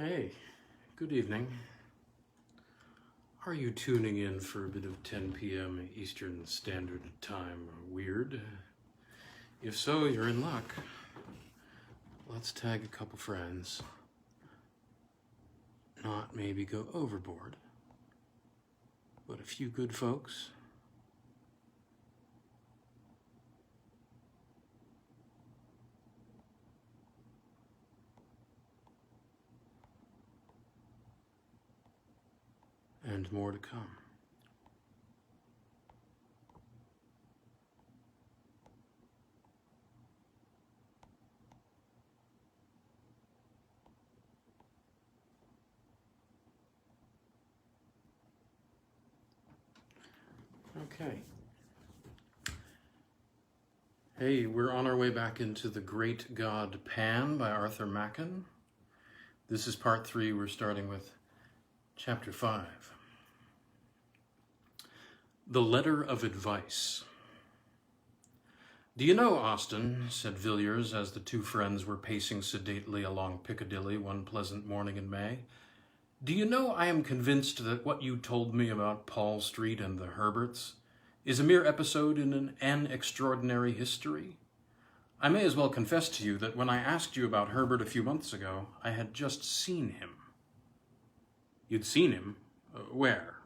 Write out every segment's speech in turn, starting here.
Hey, good evening. Are you tuning in for a bit of 10 p.m. Eastern Standard Time weird? If so, you're in luck. Let's tag a couple friends. Not maybe go overboard, but a few good folks. And more to come. Okay. Hey, we're on our way back into The Great God Pan by Arthur Machen. This is part 3. We're starting with chapter 5. The Letter of Advice. "Do you know, Austin," said Villiers as the two friends were pacing sedately along Piccadilly one pleasant morning in May, "do you know I am convinced that what you told me about Paul Street and the Herberts is a mere episode in an extraordinary history? I may as well confess to you that when I asked you about Herbert a few months ago, I had just seen him." "You'd seen him? Where?"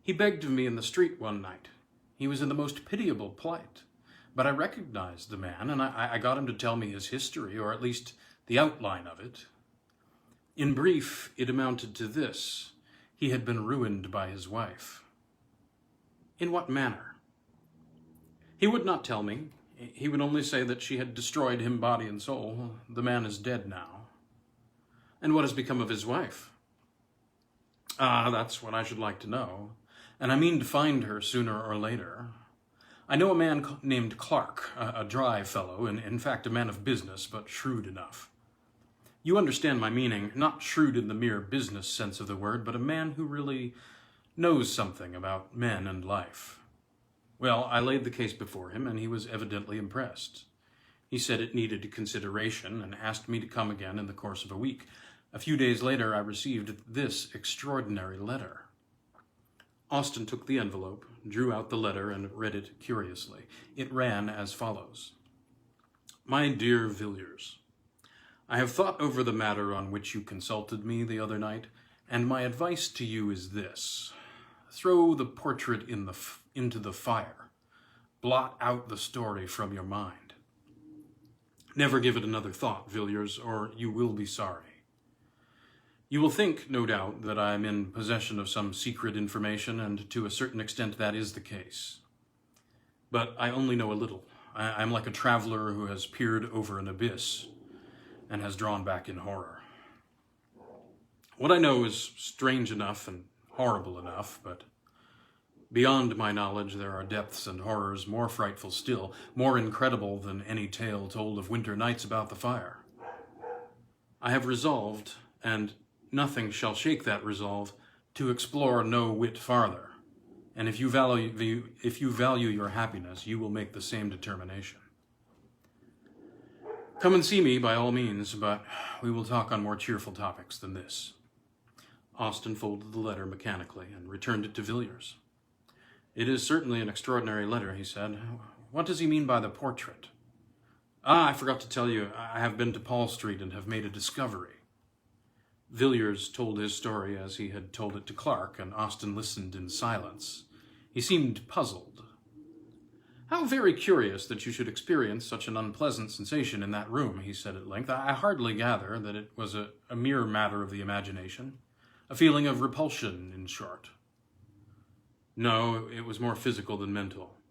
"He begged of me in the street one night. He was in the most pitiable plight. But I recognized the man, and I got him to tell me his history, or at least the outline of it. In brief, it amounted to this: he had been ruined by his wife." "In what manner?" "He would not tell me. He would only say that she had destroyed him body and soul. The man is dead now." "And what has become of his wife?" "Ah, that's what I should like to know. And I mean to find her sooner or later. I know a man named Clark, a dry fellow, and in fact a man of business, but shrewd enough. You understand my meaning, not shrewd in the mere business sense of the word, but a man who really knows something about men and life. Well, I laid the case before him, and he was evidently impressed. He said it needed consideration, and asked me to come again in the course of a week. A few days later, I received this extraordinary letter." Austin took the envelope, drew out the letter, and read it curiously. It ran as follows: "My dear Villiers, I have thought over the matter on which you consulted me the other night, and my advice to you is this: throw the portrait into the fire. Blot out the story from your mind. Never give it another thought, Villiers, or you will be sorry. You will think, no doubt, that I am in possession of some secret information, and to a certain extent that is the case. But I only know a little. I am like a traveler who has peered over an abyss and has drawn back in horror. What I know is strange enough and horrible enough, but beyond my knowledge there are depths and horrors more frightful still, more incredible than any tale told of winter nights about the fire. I have resolved, and nothing shall shake that resolve, to explore no whit farther, and if you value your happiness, you will make the same determination. Come and see me by all means, but we will talk on more cheerful topics than this." Austin folded the letter mechanically and returned it to Villiers. "It is certainly an extraordinary letter," he said. "What does he mean by the portrait?" "Ah, I forgot to tell you, I have been to Paul Street and have made a discovery." Villiers told his story as he had told it to Clark, and Austin listened in silence. He seemed puzzled. "How very curious that you should experience such an unpleasant sensation in that room," he said at length. "I hardly gather that it was a mere matter of the imagination. A feeling of repulsion, in short." "No, it was more physical than mental.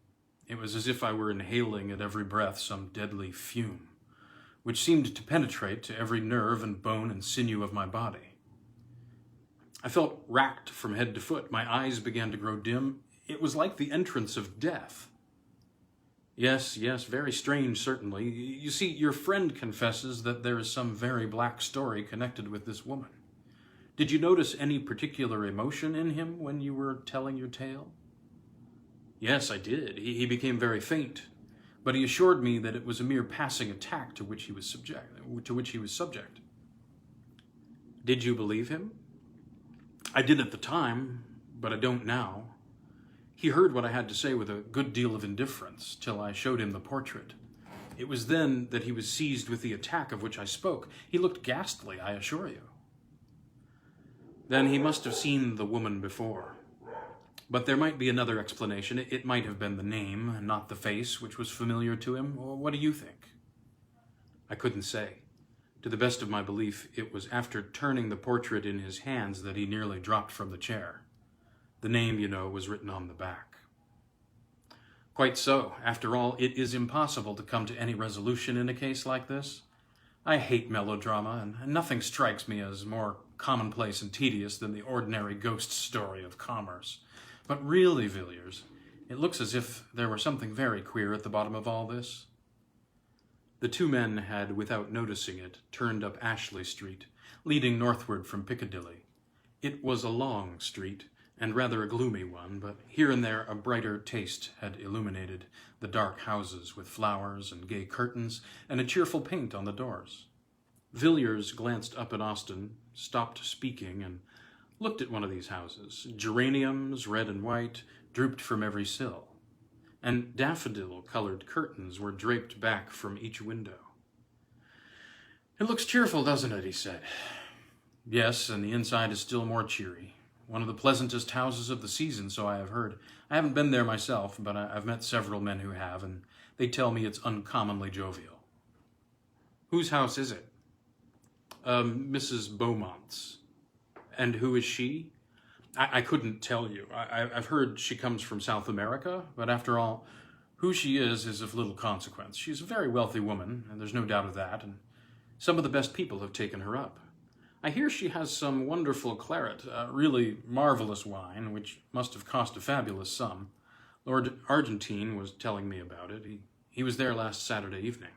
It was as if I were inhaling at every breath some deadly fume, which seemed to penetrate to every nerve and bone and sinew of my body. I felt racked from head to foot. My eyes began to grow dim. It was like the entrance of death." Yes, very strange, certainly. You see, your friend confesses that there is some very black story connected with this woman. Did you notice any particular emotion in him when you were telling your tale?" "Yes, I did. He became very faint, but he assured me that it was a mere passing attack to which he was subject. Did you believe him? I did at the time, but I don't now. He heard what I had to say with a good deal of indifference, till I showed him the portrait. It was then that he was seized with the attack of which I spoke. He looked ghastly, I assure you. Then he must have seen the woman before. But there might be another explanation. It might have been the name, not the face, which was familiar to him. What do you think? I couldn't say. To the best of my belief, it was after turning the portrait in his hands that he nearly dropped from the chair. The name, you know, was written on the back. Quite so. After all, it is impossible to come to any resolution in a case like this. I hate melodrama, and nothing strikes me as more commonplace and tedious than the ordinary ghost story of commerce. But really, Villiers, it looks as if there were something very queer at the bottom of all this. The two men had, without noticing it, turned up Ashley Street, leading northward from Piccadilly. It was a long street, and rather a gloomy one, but here and there a brighter taste had illuminated the dark houses with flowers and gay curtains and a cheerful paint on the doors. Villiers glanced up at Austin, stopped speaking, and looked at one of these houses. Geraniums, red and white, drooped from every sill, and daffodil-colored curtains were draped back from each window. "It looks cheerful, doesn't it?" he said. "Yes, and the inside is still more cheery. One of the pleasantest houses of the season, so I have heard. I haven't been there myself, but I've met several men who have, and they tell me it's uncommonly jovial." "Whose house is it?" Mrs. Beaumont's." "And who is she?" I couldn't tell you. I've heard she comes from South America, but after all, who she is of little consequence. She's a very wealthy woman, and there's no doubt of that, and some of the best people have taken her up. I hear she has some wonderful claret, really marvelous wine, which must have cost a fabulous sum. Lord Argentine was telling me about it. He was there last Saturday evening.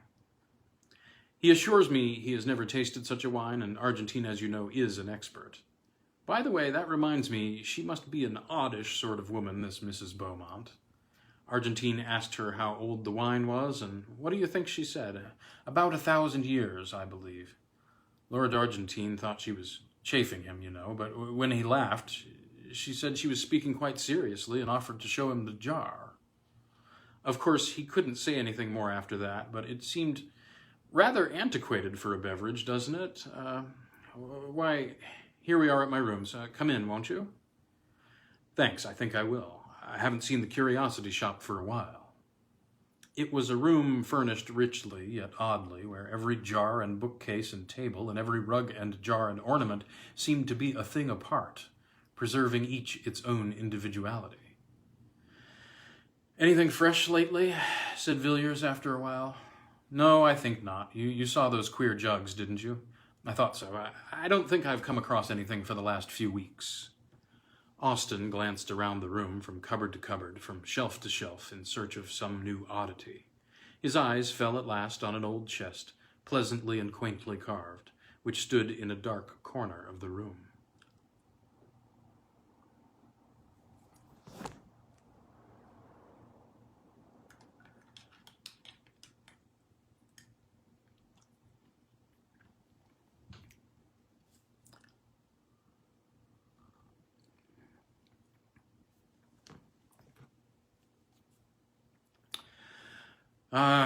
He assures me he has never tasted such a wine, and Argentine, as you know, is an expert. By the way, that reminds me, she must be an oddish sort of woman, this Mrs. Beaumont. Argentine asked her how old the wine was, and what do you think she said? About 1,000 years, I believe. Lord Argentine thought she was chaffing him, you know, but when he laughed, she said she was speaking quite seriously and offered to show him the jar. Of course, he couldn't say anything more after that, but it seemed rather antiquated for a beverage, doesn't it? Why, here we are at my rooms. Come in, won't you? Thanks, I think I will. I haven't seen the curiosity shop for a while. It was a room furnished richly, yet oddly, where every jar and bookcase and table, and every rug and jar and ornament seemed to be a thing apart, preserving each its own individuality. "Anything fresh lately?" said Villiers after a while. "No, I think not. You saw those queer jugs, didn't you?" "I thought so. I don't think I've come across anything for the last few weeks." Austin glanced around the room from cupboard to cupboard, from shelf to shelf, in search of some new oddity. His eyes fell at last on an old chest, pleasantly and quaintly carved, which stood in a dark corner of the room.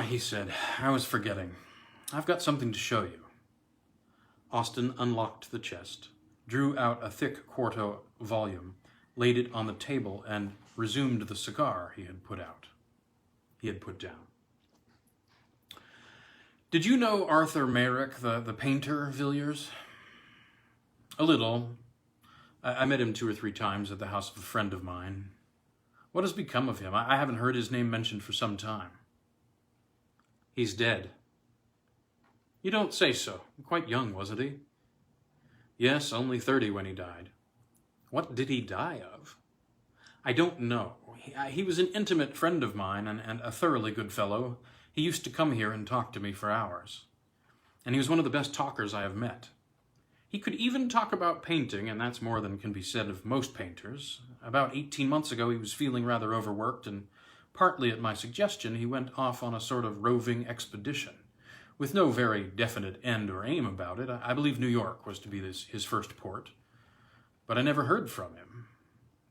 He said, "I was forgetting. I've got something to show you." Austin unlocked the chest, drew out a thick quarto volume, laid it on the table, and resumed the cigar he had put down. "Did you know Arthur Merrick, the painter, Villiers?" "A little. I met him 2 or 3 times at the house of a friend of mine. What has become of him? I haven't heard his name mentioned for some time." "He's dead." "You don't say so. Quite young, wasn't he?" "Yes, only 30 when he died." "What did he die of?" "I don't know. He was an intimate friend of mine and a thoroughly good fellow. He used to come here and talk to me for hours. And he was one of the best talkers I have met. He could even talk about painting, and that's more than can be said of most painters. About 18 months ago he was feeling rather overworked, and partly at my suggestion he went off on a sort of roving expedition, with no very definite end or aim about it. I believe New York was to be his first port, but I never heard from him.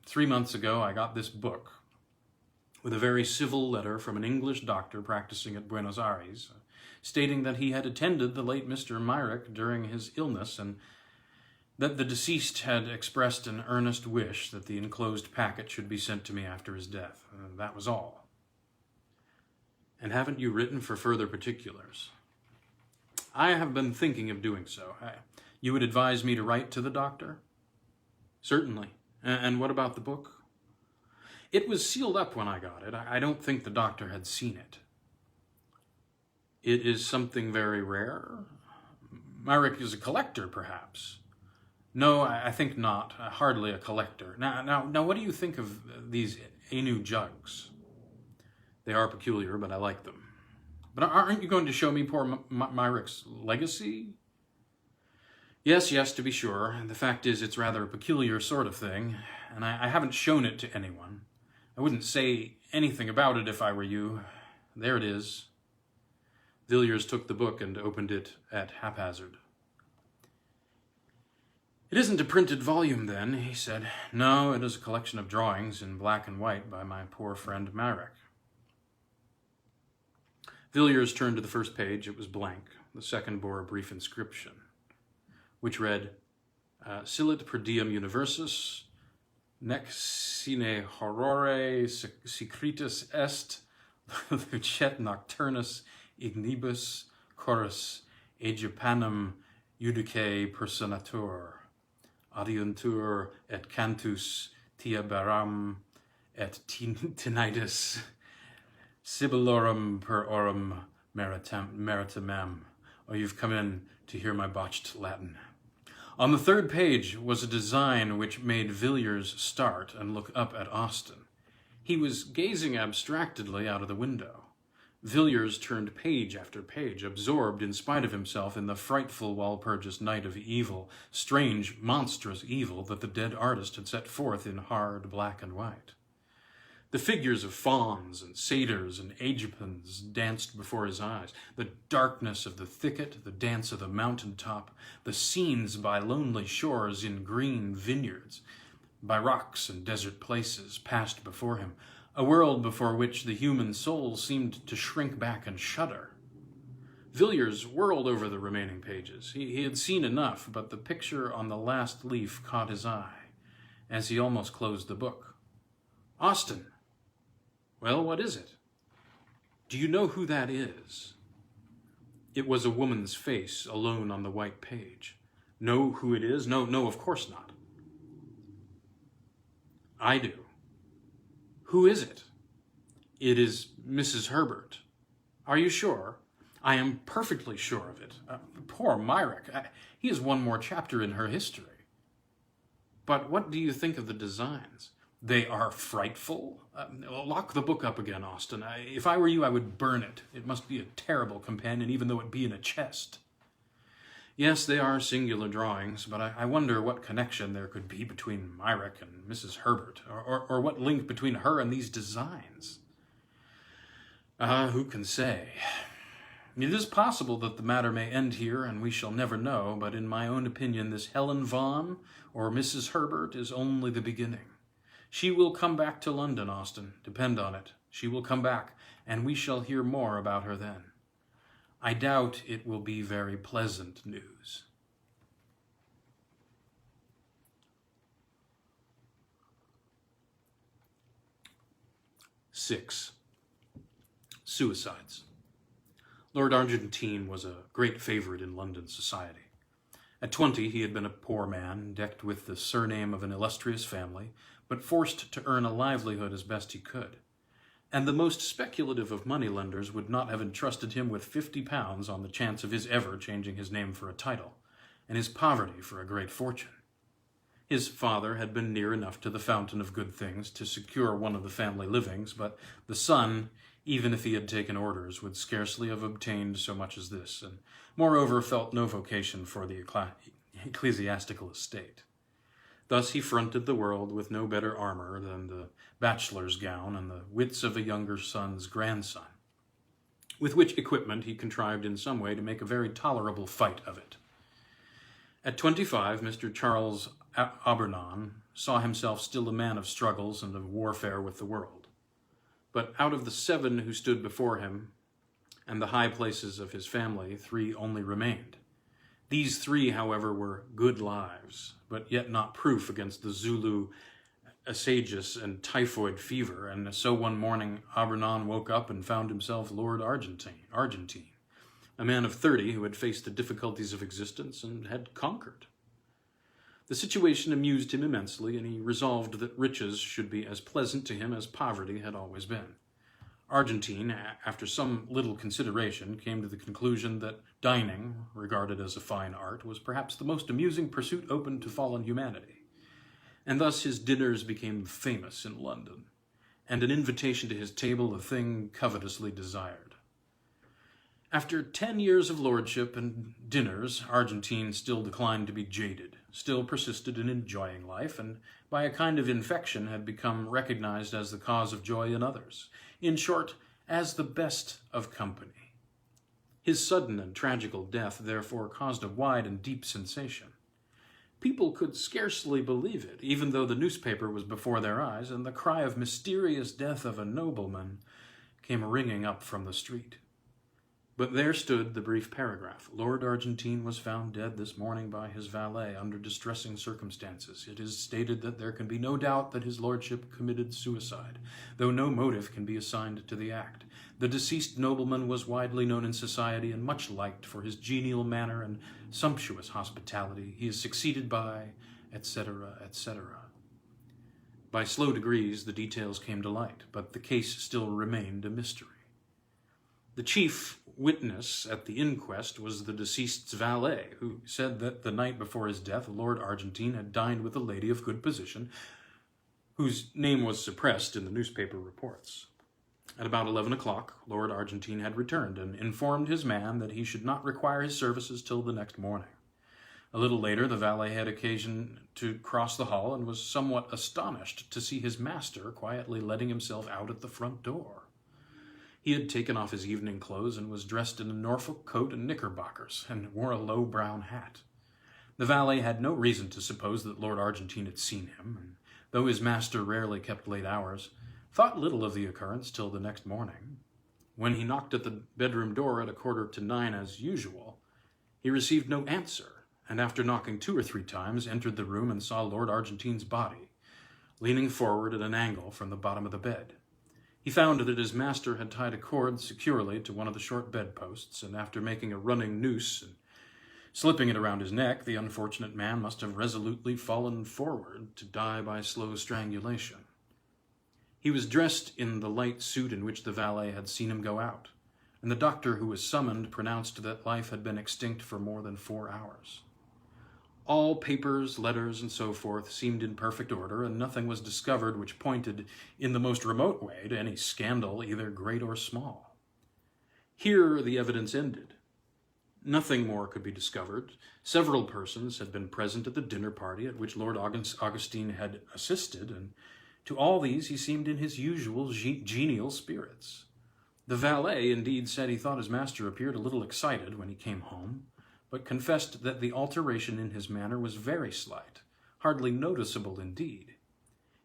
3 months ago, I got this book with a very civil letter from an English doctor practicing at Buenos Aires, stating that he had attended the late Mr. Merrick during his illness and that the deceased had expressed an earnest wish that the enclosed packet should be sent to me after his death. That was all. And haven't you written for further particulars? I have been thinking of doing so. You would advise me to write to the doctor? Certainly. And what about the book? It was sealed up when I got it. I don't think the doctor had seen it. It is something very rare? Merrick is a collector, perhaps. No, I think not. Hardly a collector. Now, what do you think of these Anu jugs? They are peculiar, but I like them. But aren't you going to show me poor Myrick's legacy? Yes, to be sure. The fact is, it's rather a peculiar sort of thing, and I haven't shown it to anyone. I wouldn't say anything about it if I were you. There it is. Villiers took the book and opened it at haphazard. It isn't a printed volume, then, he said. No, it is a collection of drawings in black and white by my poor friend Merrick. Villiers turned to the first page. It was blank. The second bore a brief inscription, which read, Silit per diem universis, nec sine horrore secretus est, lucet nocturnus ignibus chorus Aegipanum judice personatur, adiuntur et cantus tiabaram et tinnitus Sibilorum per orum meritamem. Oh, you've come in to hear my botched Latin. On the third page was a design which made Villiers start and look up at Austin. He was gazing abstractedly out of the window. Villiers turned page after page, absorbed in spite of himself in the frightful Walpurgis night of evil, strange, monstrous evil that the dead artist had set forth in hard black and white. The figures of fauns and satyrs and Aegipans danced before his eyes. The darkness of the thicket, the dance of the mountaintop, the scenes by lonely shores in green vineyards, by rocks and desert places passed before him, a world before which the human soul seemed to shrink back and shudder. Villiers whirled over the remaining pages. He had seen enough, but the picture on the last leaf caught his eye as he almost closed the book. Austin! Well, what is it? Do you know who that is? It was a woman's face alone on the white page. Know who it is? No, of course not. I do. Who is it? It is Mrs. Herbert. Are you sure? I am perfectly sure of it. Poor Myrick. He is one more chapter in her history. But what do you think of the designs? They are frightful. Lock the book up again, Austin. If I were you, I would burn it. It must be a terrible companion, even though it be in a chest. Yes, they are singular drawings, but I wonder what connection there could be between Myrick and Mrs. Herbert, or what link between her and these designs. Who can say? It is possible that the matter may end here, and we shall never know, but in my own opinion, this Helen Vaughan, or Mrs. Herbert, is only the beginning. She will come back to London, Austin. Depend on it. She will come back, and we shall hear more about her then. I doubt it will be very pleasant news. Six. Suicides. Lord Argentine was a great favorite in London society. At 20, he had been a poor man, decked with the surname of an illustrious family, but forced to earn a livelihood as best he could. And the most speculative of moneylenders would not have entrusted him with £50 on the chance of his ever changing his name for a title, and his poverty for a great fortune. His father had been near enough to the fountain of good things to secure one of the family livings, but the son, even if he had taken orders, would scarcely have obtained so much as this, and moreover felt no vocation for the ecclesiastical estate. Thus he fronted the world with no better armor than the bachelor's gown and the wits of a younger son's grandson. with which equipment he contrived in some way to make a very tolerable fight of it. At 25, Mr. Charles Aubernon saw himself still a man of struggles and of warfare with the world. But out of the 7 who stood before him, and the high places of his family, 3 only remained. These 3, however, were good lives, but yet not proof against the Zulu asagus and typhoid fever, and so one morning Aubernon woke up and found himself Lord Argentine, a man of 30 who had faced the difficulties of existence and had conquered. The situation amused him immensely, and he resolved that riches should be as pleasant to him as poverty had always been. Argentine, after some little consideration, came to the conclusion that dining, regarded as a fine art, was perhaps the most amusing pursuit open to fallen humanity. And thus his dinners became famous in London, and an invitation to his table a thing covetously desired. After 10 years of lordship and dinners, Argentine still declined to be jaded, still persisted in enjoying life, and by a kind of infection had become recognized as the cause of joy in others. In short, as the best of company. His sudden and tragical death therefore caused a wide and deep sensation. People could scarcely believe it, even though the newspaper was before their eyes, and the cry of mysterious death of a nobleman came ringing up from the street. But there stood the brief paragraph. Lord Argentine was found dead this morning by his valet under distressing circumstances. It is stated that there can be no doubt that his lordship committed suicide, though no motive can be assigned to the act. The deceased nobleman was widely known in society and much liked for his genial manner and sumptuous hospitality. He is succeeded by, etc., etc. By slow degrees, the details came to light, but the case still remained a mystery. The chief witness at the inquest was the deceased's valet, who said that the night before his death, Lord Argentine had dined with a lady of good position, whose name was suppressed in the newspaper reports. At about 11 o'clock, Lord Argentine had returned and informed his man that he should not require his services till the next morning. A little later, the valet had occasion to cross the hall and was somewhat astonished to see his master quietly letting himself out at the front door. He had taken off his evening clothes and was dressed in a Norfolk coat and knickerbockers, and wore a low brown hat. The valet had no reason to suppose that Lord Argentine had seen him, and though his master rarely kept late hours, thought little of the occurrence till the next morning. When he knocked at the bedroom door at 8:45 as usual, he received no answer, and after knocking 2 or 3 times, entered the room and saw Lord Argentine's body, leaning forward at an angle from the bottom of the bed. He found that his master had tied a cord securely to one of the short bedposts, and after making a running noose and slipping it around his neck, the unfortunate man must have resolutely fallen forward to die by slow strangulation. He was dressed in the light suit in which the valet had seen him go out, and the doctor who was summoned pronounced that life had been extinct for more than 4 hours. All papers, letters, and so forth seemed in perfect order, and nothing was discovered which pointed in the most remote way to any scandal, either great or small. Here the evidence ended. Nothing more could be discovered. Several persons had been present at the dinner party at which Lord Augustine had assisted, and to all these he seemed in his usual genial spirits. The valet indeed said he thought his master appeared a little excited when he came home, but confessed that the alteration in his manner was very slight, hardly noticeable indeed.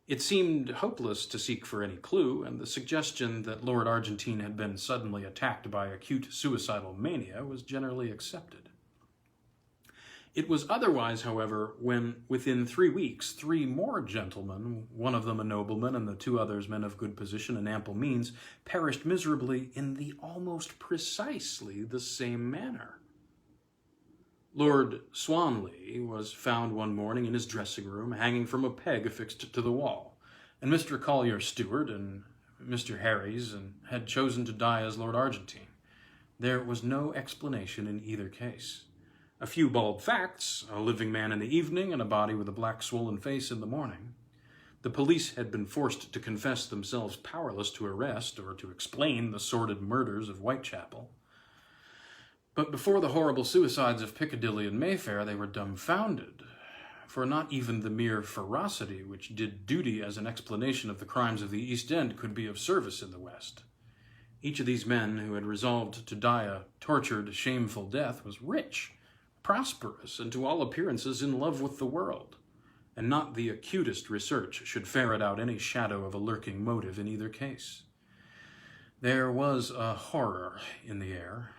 It seemed hopeless to seek for any clue, and the suggestion that Lord Argentine had been suddenly attacked by acute suicidal mania was generally accepted. It was otherwise, however, when, within 3 weeks, 3 more gentlemen, one of them a nobleman and the 2 others men of good position and ample means, perished miserably in the almost precisely the same manner. Lord Swanley was found one morning in his dressing-room, hanging from a peg affixed to the wall, and Mr. Collier's steward and Mr. Harry's had chosen to die as Lord Argentine. There was no explanation in either case. A few bald facts, a living man in the evening and a body with a black swollen face in the morning. The police had been forced to confess themselves powerless to arrest or to explain the sordid murders of Whitechapel. But before the horrible suicides of Piccadilly and Mayfair, they were dumbfounded, for not even the mere ferocity which did duty as an explanation of the crimes of the East End could be of service in the West. Each of these men who had resolved to die a tortured, shameful death was rich, prosperous, and to all appearances in love with the world, and not the acutest research should ferret out any shadow of a lurking motive in either case. There was a horror in the air,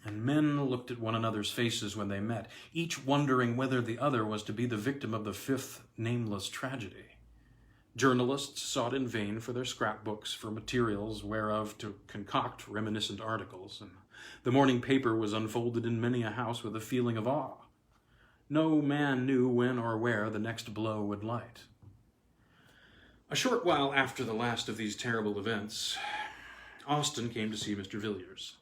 and men looked at one another's faces when they met, each wondering whether the other was to be the victim of the fifth nameless tragedy. Journalists sought in vain for their scrapbooks for materials whereof to concoct reminiscent articles, and the morning paper was unfolded in many a house with a feeling of awe. No man knew when or where the next blow would light. A short while after the last of these terrible events, Austin came to see Mr. Villiers.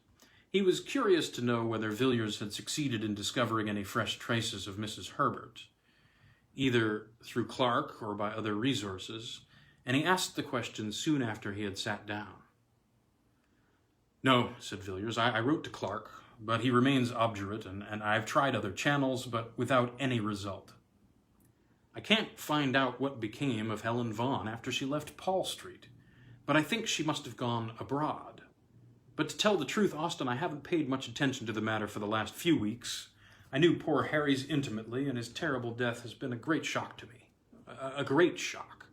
He was curious to know whether Villiers had succeeded in discovering any fresh traces of Mrs. Herbert, either through Clark or by other resources, and he asked the question soon after he had sat down. "No," said Villiers, I wrote to Clark, but he remains obdurate, and I've tried other channels, but without any result. I can't find out what became of Helen Vaughan after she left Paul Street, but I think she must have gone abroad. But to tell the truth, Austin, I haven't paid much attention to the matter for the last few weeks. I knew poor Harry's intimately, and his terrible death has been a great shock to me. A great shock."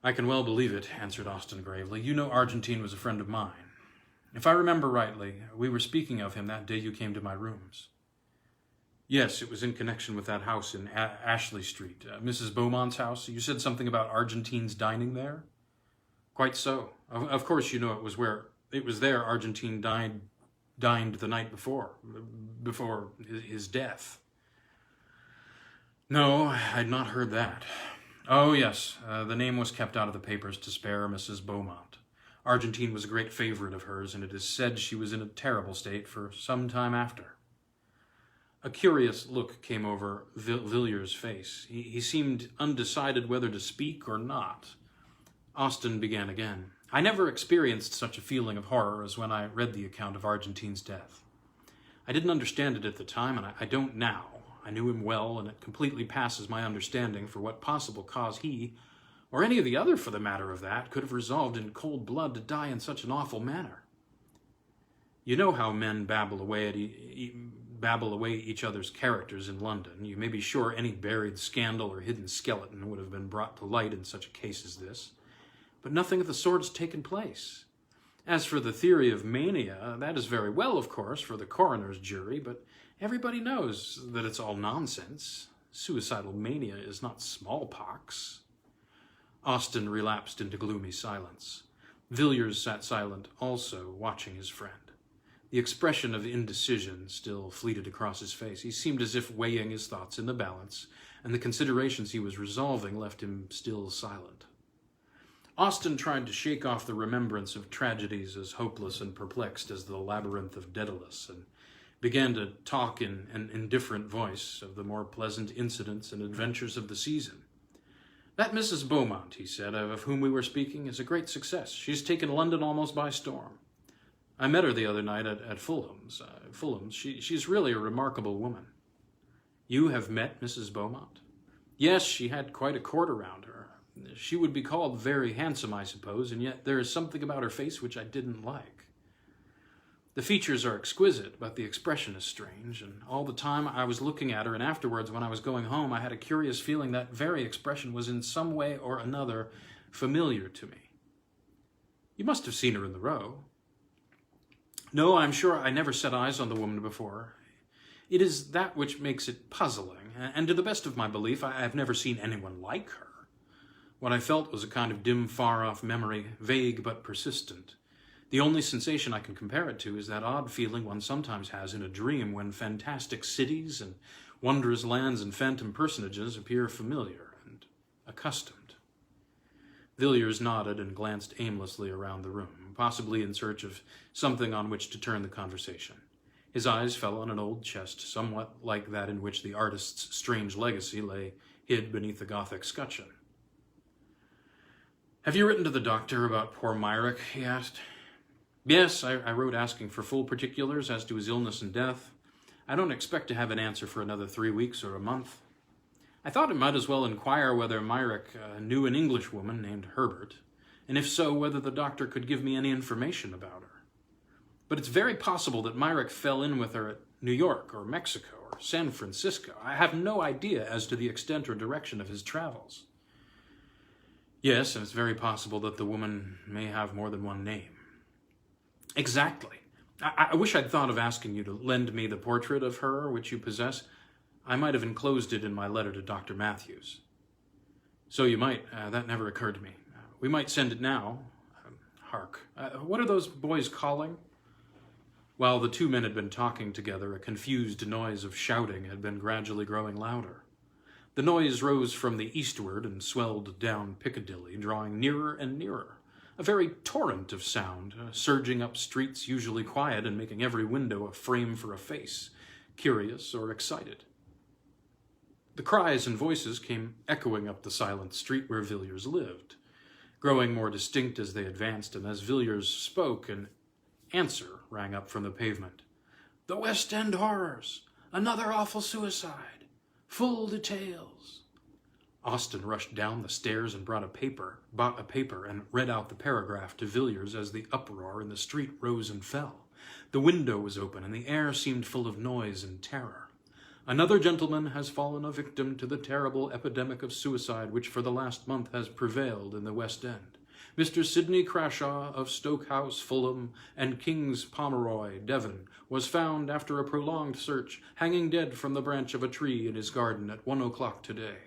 "I can well believe it," answered Austin gravely. "You know Argentine was a friend of mine. If I remember rightly, we were speaking of him that day you came to my rooms." "Yes, it was in connection with that house in Ashley Street, Mrs. Beaumont's house. You said something about Argentines dining there?" "Quite so. Of course, you know it was there Argentine dined the night before his death." "No, I'd not heard that. Oh, yes, the name was kept out of the papers to spare Mrs. Beaumont. Argentine was a great favorite of hers, and it is said she was in a terrible state for some time after." A curious look came over Villiers' face. He seemed undecided whether to speak or not. Austin began again. "I never experienced such a feeling of horror as when I read the account of Argentine's death. I didn't understand it at the time, and I don't now. I knew him well, and it completely passes my understanding for what possible cause he, or any of the other for the matter of that, could have resolved in cold blood to die in such an awful manner. You know how men babble away each other's characters in London. You may be sure any buried scandal or hidden skeleton would have been brought to light in such a case as this. But nothing of the sort has taken place. As for the theory of mania, that is very well, of course, for the coroner's jury, but everybody knows that it's all nonsense. Suicidal mania is not smallpox." Austin relapsed into gloomy silence. Villiers sat silent also, watching his friend. The expression of indecision still fleeted across his face. He seemed as if weighing his thoughts in the balance, and the considerations he was resolving left him still silent. Austin tried to shake off the remembrance of tragedies as hopeless and perplexed as the labyrinth of Daedalus, and began to talk in an indifferent voice of the more pleasant incidents and adventures of the season. "That Mrs. Beaumont," he said, "of whom we were speaking, is a great success. She's taken London almost by storm. I met her the other night at Fulham's. She's really a remarkable woman." "You have met Mrs. Beaumont?" "Yes, she had quite a court around her. She would be called very handsome, I suppose, and yet there is something about her face which I didn't like. The features are exquisite, but the expression is strange, and all the time I was looking at her, and afterwards when I was going home, I had a curious feeling that very expression was in some way or another familiar to me." "You must have seen her in the Row." "No, I'm sure I never set eyes on the woman before. It is that which makes it puzzling, and to the best of my belief, I have never seen anyone like her. What I felt was a kind of dim, far-off memory, vague but persistent. The only sensation I can compare it to is that odd feeling one sometimes has in a dream when fantastic cities and wondrous lands and phantom personages appear familiar and accustomed." Villiers nodded and glanced aimlessly around the room, possibly in search of something on which to turn the conversation. His eyes fell on an old chest, somewhat like that in which the artist's strange legacy lay hid beneath the Gothic scutcheon. "Have you written to the doctor about poor Merrick?" he asked. "Yes, I wrote asking for full particulars as to his illness and death. I don't expect to have an answer for another 3 weeks or a month. I thought I might as well inquire whether Merrick knew an Englishwoman named Herbert. and if so, whether the doctor could give me any information about her. But it's very possible that Merrick fell in with her at New York or Mexico or San Francisco. I have no idea as to the extent or direction of his travels. Yes, and it's very possible that the woman may have more than one name. Exactly. I wish I'd thought of asking you to lend me the portrait of her which you possess. I might have enclosed it in my letter to Dr. Matthews. So you might. That never occurred to me. We might send it now. Hark. What are those boys calling? While the two men had been talking together, a confused noise of shouting had been gradually growing louder. The noise rose from the eastward and swelled down Piccadilly, drawing nearer and nearer. A very torrent of sound, surging up streets usually quiet and making every window a frame for a face, curious or excited. The cries and voices came echoing up the silent street where Villiers lived, growing more distinct as they advanced, and as Villiers spoke, an answer rang up from the pavement. "The West End horrors! Another awful suicide! Full details!" Austin rushed down the stairs and bought a paper, and read out the paragraph to Villiers as the uproar in the street rose and fell. The window was open, and the air seemed full of noise and terror. "Another gentleman has fallen a victim to the terrible epidemic of suicide which for the last month has prevailed in the West End. Mr. Sidney Crashaw of Stoke House, Fulham, and King's Pomeroy, Devon, was found after a prolonged search, hanging dead from the branch of a tree in his garden at 1 o'clock today.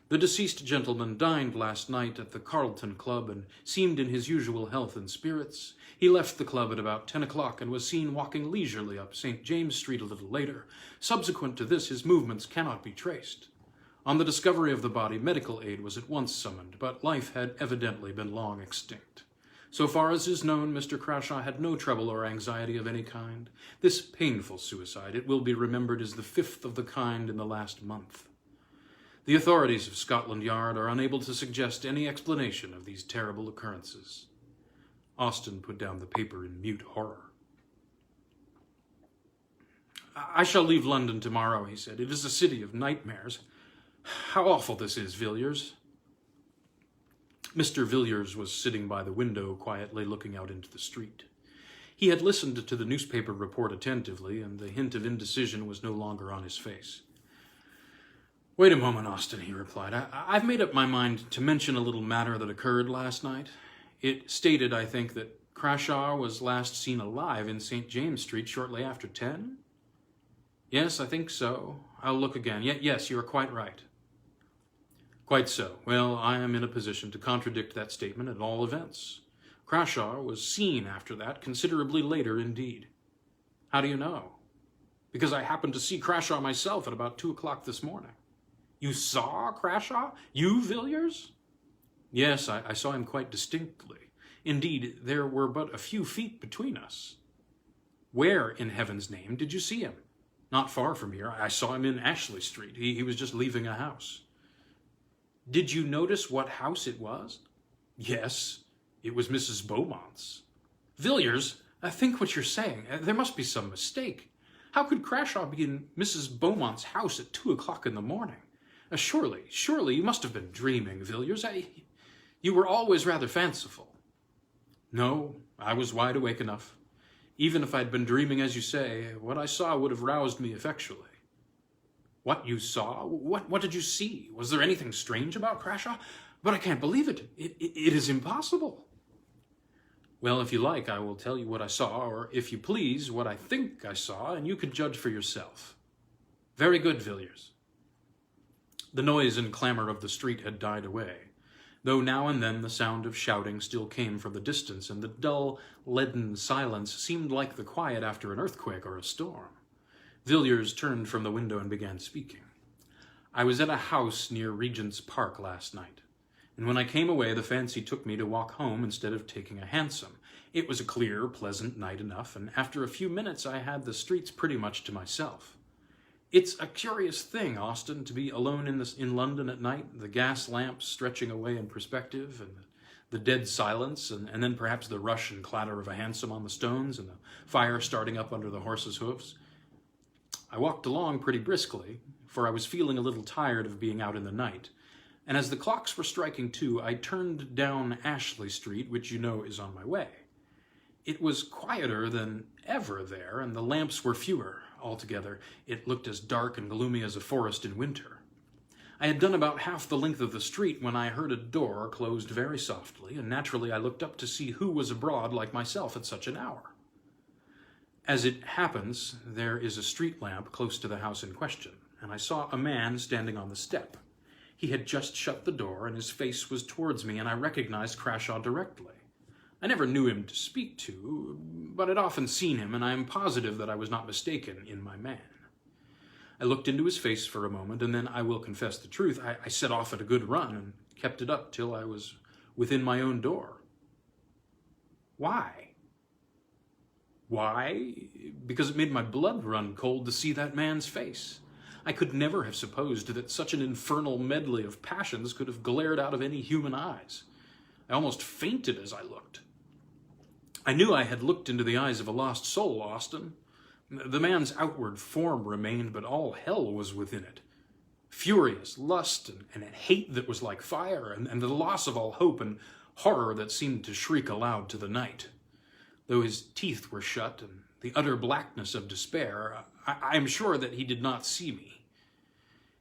The deceased gentleman dined last night at the Carlton Club and seemed in his usual health and spirits. He left the club at about 10 o'clock and was seen walking leisurely up St. James Street a little later. Subsequent to this, his movements cannot be traced. On the discovery of the body, medical aid was at once summoned, but life had evidently been long extinct. So far as is known, Mr. Crashaw had no trouble or anxiety of any kind. This painful suicide, it will be remembered, is the 5th of the kind in the last month. The authorities of Scotland Yard are unable to suggest any explanation of these terrible occurrences." Austin put down the paper in mute horror. "I shall leave London tomorrow," he said. "It is a city of nightmares. How awful this is, Villiers." Mr. Villiers was sitting by the window, quietly looking out into the street. He had listened to the newspaper report attentively, and the hint of indecision was no longer on his face. "Wait a moment, Austin," he replied. I've made up my mind to mention a little matter that occurred last night. It stated, I think, that Crashaw was last seen alive in St. James Street shortly after 10? Yes, I think so. I'll look again. Yes, you are quite right. Quite so. Well, I am in a position to contradict that statement at all events. Crashaw was seen after that, considerably later indeed. How do you know? Because I happened to see Crashaw myself at about 2 o'clock this morning. You saw Crashaw? You, Villiers? Yes, I saw him quite distinctly. Indeed, there were but a few feet between us. Where, in heaven's name, did you see him? Not far from here. I saw him in Ashley Street. He was just leaving a house. Did you notice what house it was? Yes, it was Mrs. Beaumont's. Villiers, think what you're saying. There must be some mistake. How could Crashaw be in Mrs. Beaumont's house at 2 o'clock in the morning? Surely, you must have been dreaming, Villiers. You were always rather fanciful. No, I was wide awake enough. Even if I'd been dreaming, as you say, what I saw would have roused me effectually. What you saw? What did you see? Was there anything strange about Crashaw? But I can't believe it. It is impossible. Well, if you like, I will tell you what I saw, or if you please, what I think I saw, and you can judge for yourself. Very good, Villiers. The noise and clamor of the street had died away, though now and then the sound of shouting still came from the distance, and the dull, leaden silence seemed like the quiet after an earthquake or a storm. Villiers turned from the window and began speaking. I was at a house near Regent's Park last night, and when I came away, the fancy took me to walk home instead of taking a hansom. It was a clear, pleasant night enough, and after a few minutes I had the streets pretty much to myself. It's a curious thing, Austin, to be alone in London at night, the gas lamps stretching away in perspective, and the dead silence, and then perhaps the rush and clatter of a hansom on the stones, and the fire starting up under the horses' hoofs. I walked along pretty briskly, for I was feeling a little tired of being out in the night, and as the clocks were striking 2, I turned down Ashley Street, which you know is on my way. It was quieter than ever there, and the lamps were fewer altogether. It looked as dark and gloomy as a forest in winter. I had done about half the length of the street when I heard a door closed very softly, and naturally I looked up to see who was abroad like myself at such an hour. As it happens, there is a street lamp close to the house in question, and I saw a man standing on the step. He had just shut the door, and his face was towards me, and I recognized Crashaw directly. I never knew him to speak to, but had often seen him, and I am positive that I was not mistaken in my man. I looked into his face for a moment, and then, I will confess the truth, I set off at a good run and kept it up till I was within my own door. Why? Why? Because it made my blood run cold to see that man's face. I could never have supposed that such an infernal medley of passions could have glared out of any human eyes. I almost fainted as I looked. I knew I had looked into the eyes of a lost soul, Austin. The man's outward form remained, but all hell was within it. Furious lust and a hate that was like fire, and the loss of all hope and horror that seemed to shriek aloud to the night. Though his teeth were shut, and the utter blackness of despair, I am sure that he did not see me.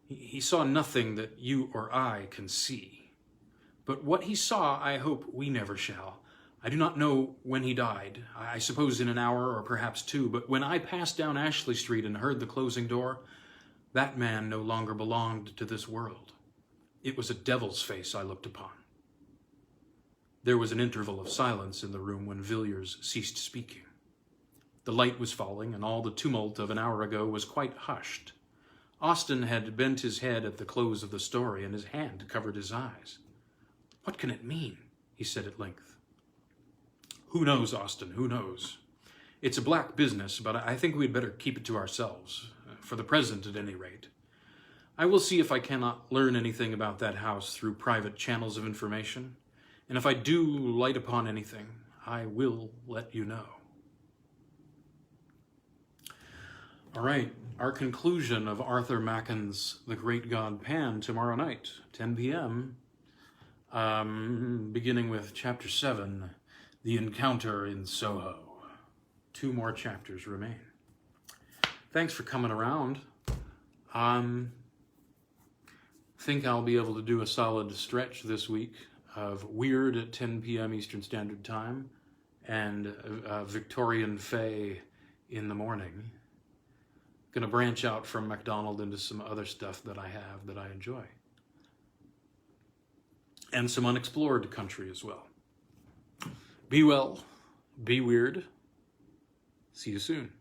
He saw nothing that you or I can see. But what he saw, I hope we never shall. I do not know when he died. I suppose in an hour or perhaps 2, but when I passed down Ashley Street and heard the closing door, that man no longer belonged to this world. It was a devil's face I looked upon. There was an interval of silence in the room when Villiers ceased speaking. The light was falling, and all the tumult of an hour ago was quite hushed. Austin had bent his head at the close of the story, and his hand covered his eyes. "What can it mean?" he said at length. "Who knows, Austin, who knows? It's a black business, but I think we'd better keep it to ourselves, for the present at any rate. I will see if I cannot learn anything about that house through private channels of information, and if I do light upon anything, I will let you know." All right, our conclusion of Arthur Machen's The Great God Pan tomorrow night, 10 p.m., beginning with Chapter 7, The Encounter in Soho. 2 more chapters remain. Thanks for coming around. Think I'll be able to do a solid stretch this week of Weird at 10 p.m. Eastern Standard Time and Victorian Fae in the morning. Going to branch out from MacDonald into some other stuff that I have that I enjoy. And some unexplored country as well. Be well, be weird. See you soon.